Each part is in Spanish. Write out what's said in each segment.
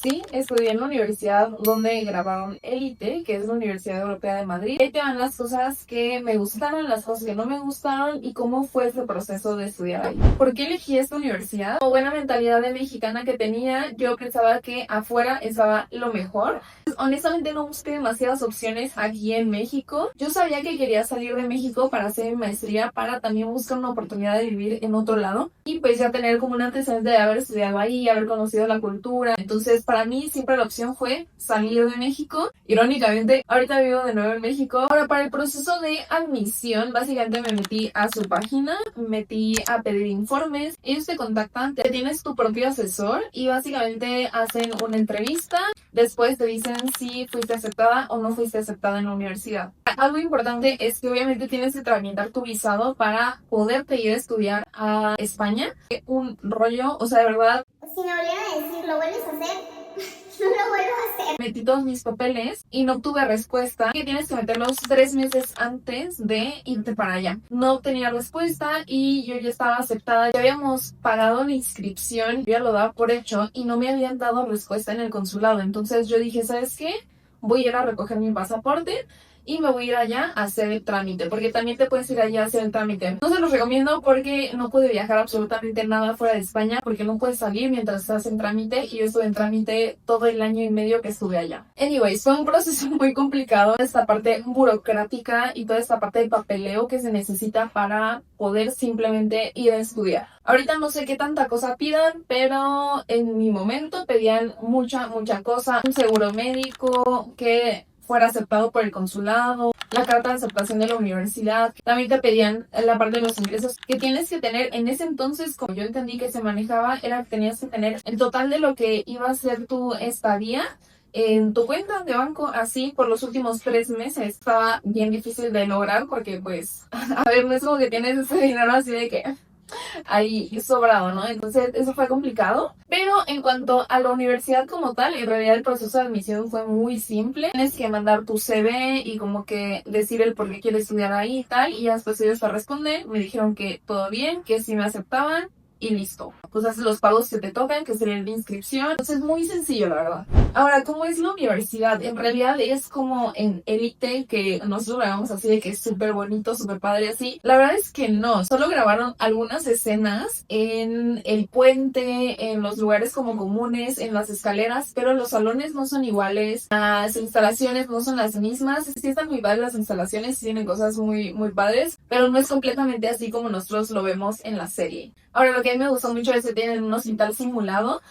Sí, estudié en la universidad donde grabaron Élite, que es la Universidad Europea de Madrid. Ahí te van las cosas que me gustaron, las cosas que no me gustaron y cómo fue ese proceso de estudiar ahí. ¿Por qué elegí esta universidad? Como buena mentalidad de mexicana que tenía, yo pensaba que afuera estaba lo mejor. Honestamente no busqué demasiadas opciones aquí en México. Yo sabía que quería salir de México para hacer mi maestría, para también buscar una oportunidad de vivir en otro lado y pues ya tener como un antecedente de haber estudiado ahí, haber conocido la cultura. Entonces para mí siempre la opción fue salir de México. Irónicamente, ahorita vivo de nuevo en México. Ahora, para el proceso de admisión, básicamente me metí a su página, me metí a pedir informes. Ellos te contactan, te tienes tu propio asesor y básicamente hacen una entrevista. Después te dicen si fuiste aceptada o no fuiste aceptada en la universidad. Algo importante es que obviamente tienes que tramitar tu visado para poderte ir a estudiar a España. Un rollo, o sea, de verdad. Si me volvieran a decir, ¿lo vuelves a hacer? No lo vuelvo a hacer. Metí todos mis papeles y no obtuve respuesta, que tienes que meterlos 3 meses antes de irte para allá. No obtenía respuesta y yo ya estaba aceptada. Ya habíamos pagado la inscripción, yo ya lo daba por hecho y no me habían dado respuesta en el consulado. Entonces yo dije, ¿sabes qué? Voy a ir a recoger mi pasaporte y me voy a ir allá a hacer el trámite, porque también te puedes ir allá a hacer el trámite. No se los recomiendo porque no pude viajar absolutamente nada fuera de España, porque no puedes salir mientras estás en trámite, y yo estuve en trámite todo el año y medio que estuve allá. Anyways, fue un proceso muy complicado, esta parte burocrática y toda esta parte de papeleo que se necesita para poder simplemente ir a estudiar. Ahorita no sé qué tanta cosa pidan, pero en mi momento pedían mucha cosa. Un seguro médico que fuera aceptado por el consulado, la carta de aceptación de la universidad. También te pedían la parte de los ingresos que tienes que tener. En ese entonces, como yo entendí que se manejaba, era que tenías que tener el total de lo que iba a ser tu estadía en tu cuenta de banco, así por los últimos 3 meses. Estaba bien difícil de lograr porque pues, a ver, no es como que tienes ese dinero así de que ahí sobrado, ¿no? Entonces eso fue complicado. Pero en cuanto a la universidad como tal, en realidad el proceso de admisión fue muy simple. Tienes que mandar tu CV y como que decir el por qué quieres estudiar ahí y tal, y después ellos te responden. Me dijeron que todo bien, que sí me aceptaban y listo. Pues haces los pagos que te tocan, que serían de inscripción. Entonces es muy sencillo, la verdad. Ahora, ¿cómo es la universidad? En realidad es como en Élite, que nosotros grabamos así de que es súper bonito, súper padre así. La verdad es que no, solo grabaron algunas escenas en el puente, en los lugares como comunes, en las escaleras, pero los salones no son iguales, las instalaciones no son las mismas. Sí están muy padres las instalaciones, sí tienen cosas muy padres, pero no es completamente así como nosotros lo vemos en la serie. Ahora, lo que a mí me gustó mucho es que tienen un hospital simulado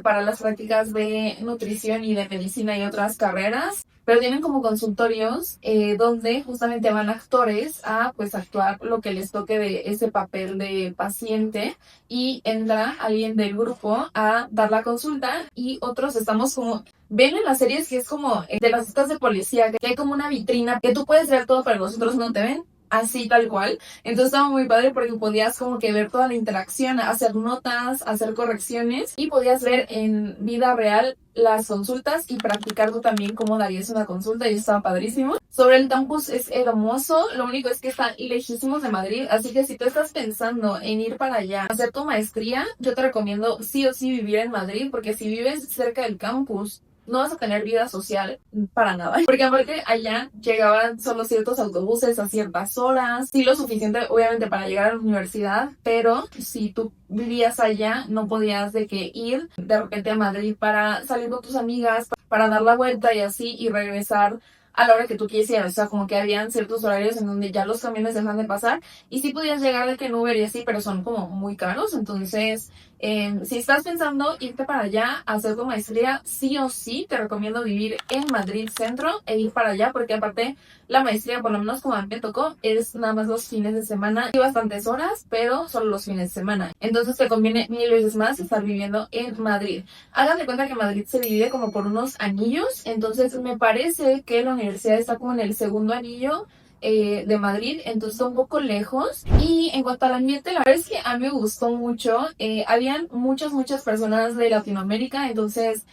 para las prácticas de nutrición y de medicina y otras carreras, pero tienen como consultorios donde justamente van actores a pues actuar lo que les toque de ese papel de paciente, y entra alguien del grupo a dar la consulta y otros estamos como... Ven en las series que es como de las citas de policía, que hay como una vitrina que tú puedes ver todo pero los otros no te ven. Así tal cual. Entonces estaba muy padre porque podías como que ver toda la interacción, hacer notas, hacer correcciones, y podías ver en vida real las consultas y practicar tú también cómo darías una consulta, y estaba padrísimo. Sobre el campus es hermoso, lo único es que está lejísimos de Madrid, así que si tú estás pensando en ir para allá a hacer tu maestría, yo te recomiendo sí o sí vivir en Madrid, porque si vives cerca del campus no vas a tener vida social para nada. Porque aparte allá llegaban solo ciertos autobuses a ciertas horas. Sí, lo suficiente obviamente para llegar a la universidad, pero si tú vivías allá no podías de que ir de repente a Madrid para salir con tus amigas, para dar la vuelta y así, y regresar a la hora que tú quisieras. O sea, como que habían ciertos horarios en donde ya los camiones dejan de pasar y sí podías llegar de que en Uber y así, pero son como muy caros. Entonces, si estás pensando irte para allá a hacer tu maestría, sí o sí te recomiendo vivir en Madrid Centro e ir para allá, porque aparte la maestría, por lo menos como a mí me tocó, es nada más los fines de semana y bastantes horas, pero solo los fines de semana. Entonces te conviene 1000 veces más estar viviendo en Madrid. Hagan de cuenta que Madrid se divide como por unos anillos, entonces me parece que la universidad está como en el segundo anillo de Madrid, entonces está un poco lejos. Y en cuanto al ambiente, la verdad es que a mí me gustó mucho. Habían muchas personas de Latinoamérica, entonces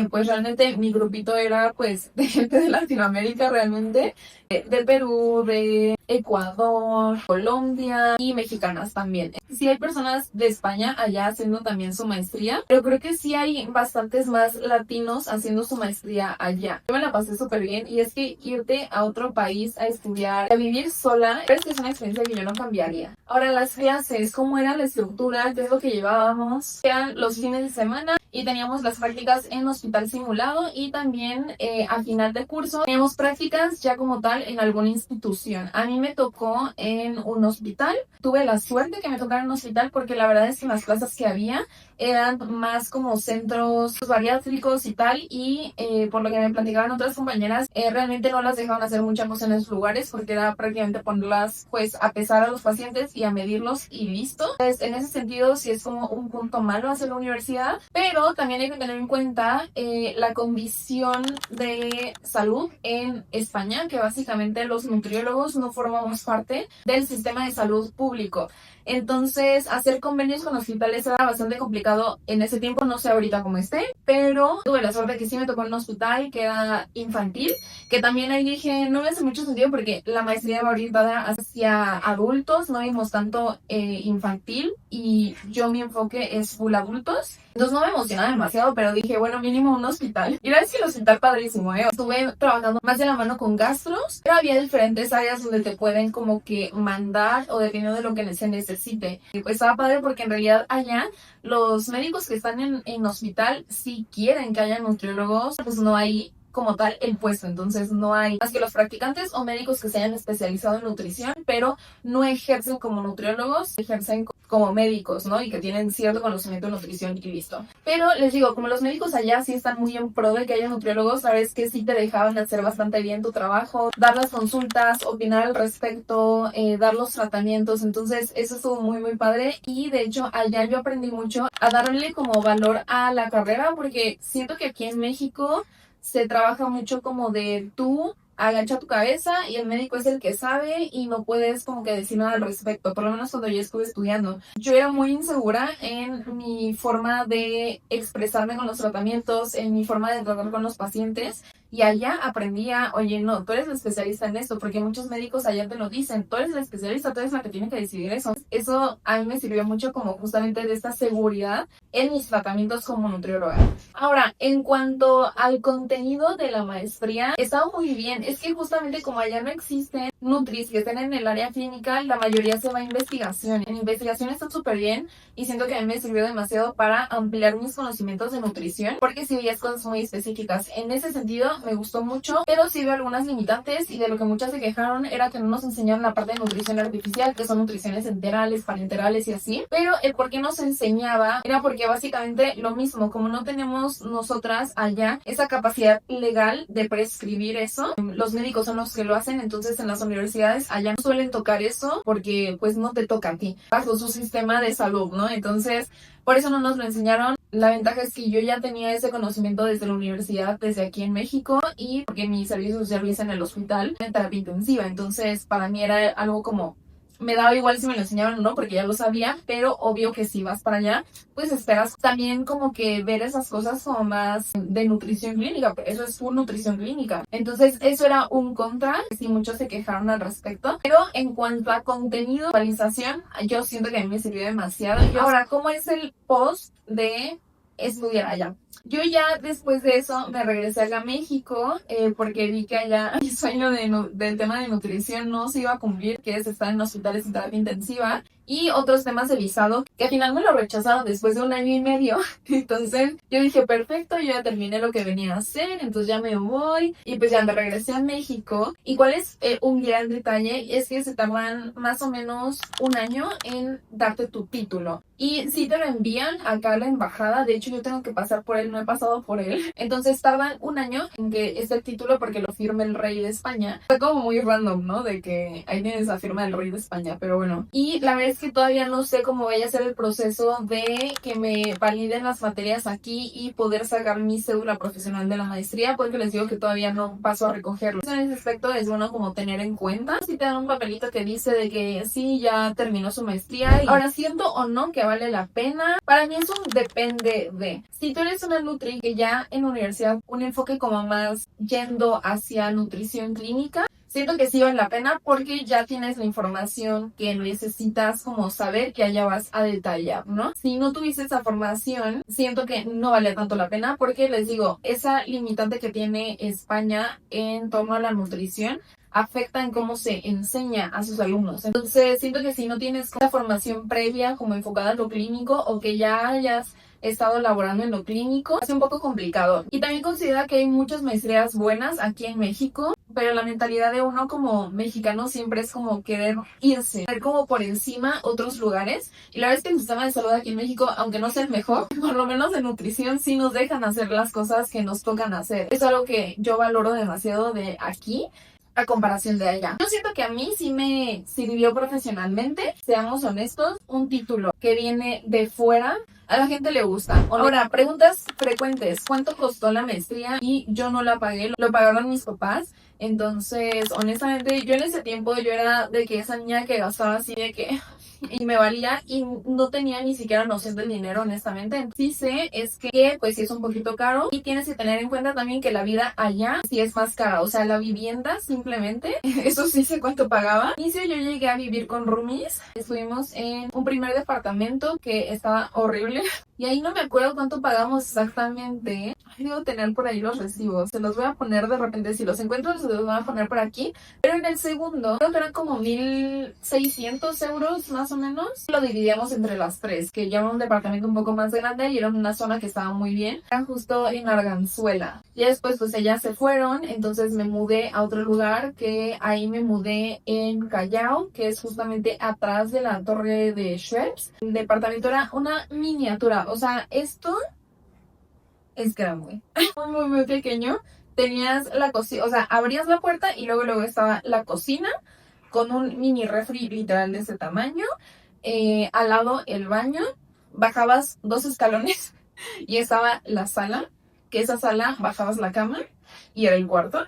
pues realmente mi grupito era pues de gente de Latinoamérica realmente, de Perú, de Ecuador, Colombia y mexicanas también. Sí hay personas de España allá haciendo también su maestría, pero creo que sí hay bastantes más latinos haciendo su maestría allá. Yo me la pasé súper bien y es que irte a otro país a estudiar, a vivir sola, es que es una experiencia que yo no cambiaría. Ahora las clases, cómo era la estructura, qué es lo que llevábamos, eran los fines de semana y teníamos las prácticas en hospital simulado y también a final de curso teníamos prácticas ya como tal en alguna institución. A mí me tocó en un hospital, tuve la suerte que me tocara en un hospital porque la verdad es que las plazas que había eran más como centros bariátricos y tal y por lo que me platicaban otras compañeras realmente no las dejaban hacer mucha cosa en esos lugares porque era prácticamente ponerlas pues a pesar a los pacientes y a medirlos y listo. Entonces en ese sentido sí es como un punto malo hacia la universidad, pero también hay que tener en cuenta la condición de salud en España, que básicamente los nutriólogos no formamos parte del sistema de salud público. Entonces, hacer convenios con hospitales era bastante complicado en ese tiempo, no sé ahorita cómo esté, pero tuve la suerte que sí me tocó en un hospital que era infantil, que también ahí dije, no me hace mucho sentido porque la maestría va orientada hacia adultos, no vimos tanto infantil y yo mi enfoque es full adultos. Entonces no me emocionaba demasiado, pero dije, bueno, mínimo un hospital. Y la verdad es que el hospital padrísimo, Estuve trabajando más de la mano con gastros, pero había diferentes áreas donde te pueden como que mandar o dependiendo de lo que se necesite. Y pues estaba padre porque en realidad allá los médicos que están en hospital sí quieren que haya nutriólogos, pues no hay como tal el puesto, entonces no hay más que los practicantes o médicos que se hayan especializado en nutrición, pero no ejercen como nutriólogos, ejercen como médicos, ¿no? Y que tienen cierto conocimiento de nutrición y listo. Pero les digo, como los médicos allá sí están muy en pro de que haya nutriólogos, sabes que sí te dejaban hacer bastante bien tu trabajo, dar las consultas, opinar al respecto, dar los tratamientos, entonces eso estuvo muy muy padre y de hecho allá yo aprendí mucho a darle como valor a la carrera porque siento que aquí en México se trabaja mucho como de tú agacha tu cabeza y el médico es el que sabe y no puedes como que decir nada al respecto, por lo menos cuando yo estuve estudiando. Yo era muy insegura en mi forma de expresarme con los tratamientos, en mi forma de tratar con los pacientes y allá aprendí a, oye, no, tú eres el especialista en esto, porque muchos médicos allá te lo dicen, tú eres el especialista, tú eres la que tiene que decidir eso. Eso a mí me sirvió mucho como justamente de esta seguridad en mis tratamientos como nutrióloga. Ahora, en cuanto al contenido de la maestría, estaba muy bien. Es que justamente como allá no existen nutris que estén en el área clínica, la mayoría se va a investigación. En investigación está súper bien y siento que a mí me sirvió demasiado para ampliar mis conocimientos de nutrición, porque sí veías cosas muy específicas. En ese sentido, me gustó mucho, pero sí veo algunas limitantes y de lo que muchas se quejaron era que no nos enseñaron la parte de nutrición artificial, que son nutriciones enterales, parenterales y así. Pero el por qué nos enseñaba era porque básicamente lo mismo, como no tenemos nosotras allá esa capacidad legal de prescribir eso, los médicos son los que lo hacen, entonces en las universidades allá no suelen tocar eso porque pues no te toca a ti, bajo su sistema de salud, ¿no? Entonces por eso no nos lo enseñaron. La ventaja es que yo ya tenía ese conocimiento desde la universidad, desde aquí en México, y porque mi servicio social lo hice en el hospital en terapia intensiva. Entonces, para mí era algo como, me daba igual si me lo enseñaron o no, porque ya lo sabía, pero obvio que si vas para allá, pues esperas también como que ver esas cosas como más de nutrición clínica, eso es full nutrición clínica. Entonces, eso era un contra, sí muchos se quejaron al respecto, pero en cuanto a contenido, actualización, yo siento que a mí me sirvió demasiado. Ahora, ¿cómo es el post de estudiar allá? Yo ya después de eso me regresé acá a México porque vi que allá mi sueño del tema de nutrición no se iba a cumplir, que es estar en hospitales de terapia intensiva y otros temas de visado que al final me lo rechazaron después de 1 año y medio. Entonces yo dije, perfecto, yo ya terminé lo que venía a hacer, entonces ya me voy y pues ya me regresé a México. ¿Y cuál es un gran detalle? Es que se tardan más o menos 1 año en darte tu título. Y si te lo envían acá a la embajada, de hecho yo tengo que pasar por él, no he pasado por él. Entonces tardan 1 año en que esté el título porque lo firme el rey de España. Está como muy random, ¿no? De que ahí tienes la firma del rey de España, pero bueno. Y la verdad es que todavía no sé cómo vaya a ser el proceso de que me validen las materias aquí y poder sacar mi cédula profesional de la maestría, porque les digo que todavía no paso a recogerlo. En ese aspecto es bueno como tener en cuenta. Si te dan un papelito que dice de que sí, ya terminó su maestría. Y ahora, siento o no que vale la pena, para mí eso depende de si tú eres una nutri que ya en la universidad un enfoque como más yendo hacia nutrición clínica, siento que sí vale la pena porque ya tienes la información que necesitas como saber, que allá vas a detallar, ¿no? Si no tuviese esa formación, siento que no vale tanto la pena porque les digo, esa limitante que tiene España en torno a la nutrición afecta en cómo se enseña a sus alumnos. Entonces, siento que si no tienes una formación previa como enfocada en lo clínico o que ya hayas estado laborando en lo clínico, es un poco complicado. Y también considera que hay muchas maestrías buenas aquí en México, pero la mentalidad de uno como mexicano siempre es como querer irse, ver como por encima otros lugares. Y la verdad es que el sistema de salud aquí en México, aunque no sea el mejor, por lo menos de nutrición sí nos dejan hacer las cosas que nos tocan hacer. Es algo que yo valoro demasiado de aquí a comparación de allá. Yo siento que a mí sí me sirvió profesionalmente, seamos honestos, un título que viene de fuera, a la gente le gusta. Ahora, preguntas frecuentes, ¿cuánto costó la maestría? Y yo no la pagué, lo pagaron mis papás. Entonces, honestamente, yo en ese tiempo yo era de que esa niña que gastaba así de que y me valía y no tenía ni siquiera noción del dinero, honestamente. Sí sé es que pues sí es un poquito caro y tienes que tener en cuenta también que la vida allá sí es más cara, o sea, la vivienda simplemente, eso sí sé cuánto pagaba. Inicio yo llegué a vivir con roomies, estuvimos en un primer departamento que estaba horrible y ahí no me acuerdo cuánto pagamos exactamente. Ay, debo tener por ahí los recibos, se los voy a poner de repente, si los encuentro se los voy a poner por aquí, pero en el segundo creo que eran como 1,600 euros más o menos. Lo dividíamos entre las tres, que ya era un departamento un poco más grande y era una zona que estaba muy bien. Era justo en Arganzuela. Y después pues ellas se fueron, entonces me mudé a otro lugar, que ahí me mudé en Callao, que es justamente atrás de la torre de Schweppes. El departamento era una miniatura, o sea, esto es que era muy pequeño. Tenías la cocina, o sea, abrías la puerta y luego estaba la cocina con un mini refri literal de ese tamaño. Al lado el baño, bajabas 2 escalones y estaba la sala, que esa sala bajabas la cama y era el cuarto.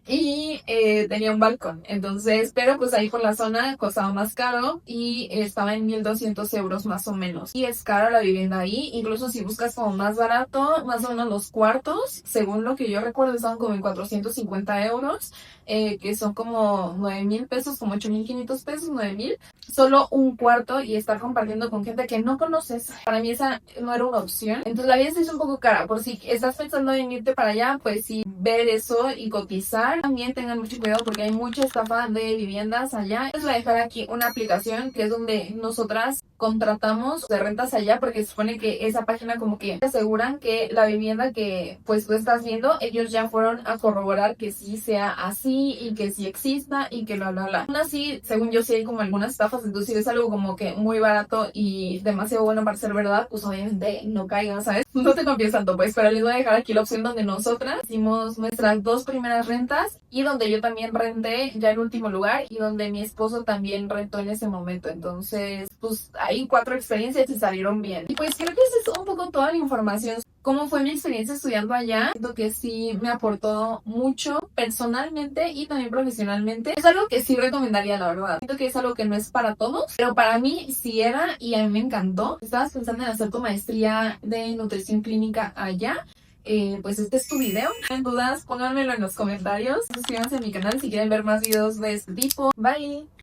Y tenía un balcón, entonces, pero pues ahí por la zona costaba más caro y estaba en 1,200 euros más o menos. Y es cara la vivienda ahí, incluso si buscas como más barato, más o menos los cuartos, según lo que yo recuerdo, estaban como en 450 euros, que son como 9,000 pesos, como 8,500 pesos, 9,000. Solo un cuarto y estar compartiendo con gente que no conoces. Para mí esa no era una opción. Entonces la vida sí es un poco cara. Por si estás pensando en irte para allá, pues sí, ver eso y cotizar. También tengan mucho cuidado porque hay mucha estafa de viviendas allá. Les voy a dejar aquí una aplicación que es donde nosotras contratamos de rentas allá, porque se supone que esa página como que te aseguran que la vivienda que pues tú estás viendo, ellos ya fueron a corroborar que sí sea así y que sí exista y que bla bla bla. Aún así, según yo sí hay como algunas estafas, entonces si es algo como que muy barato y demasiado bueno para ser verdad, pues obviamente no caigas, ¿sabes? No te confíes tanto pues, pero les voy a dejar aquí la opción donde nosotras hicimos nuestras 2 primeras rentas y donde yo también renté ya el último lugar y donde mi esposo también rentó en ese momento. Entonces, pues ahí 4 experiencias y salieron bien. Y pues creo que esa es un poco toda la información. ¿Cómo fue mi experiencia estudiando allá? Siento que sí me aportó mucho personalmente y también profesionalmente. Es algo que sí recomendaría, la verdad. Siento que es algo que no es para todos, pero para mí sí era y a mí me encantó. Estabas pensando en hacer tu maestría de nutrición clínica allá. Pues este es tu video. Si tienen dudas, pónganmelo en los comentarios. Suscríbanse a mi canal si quieren ver más videos de este tipo. Bye.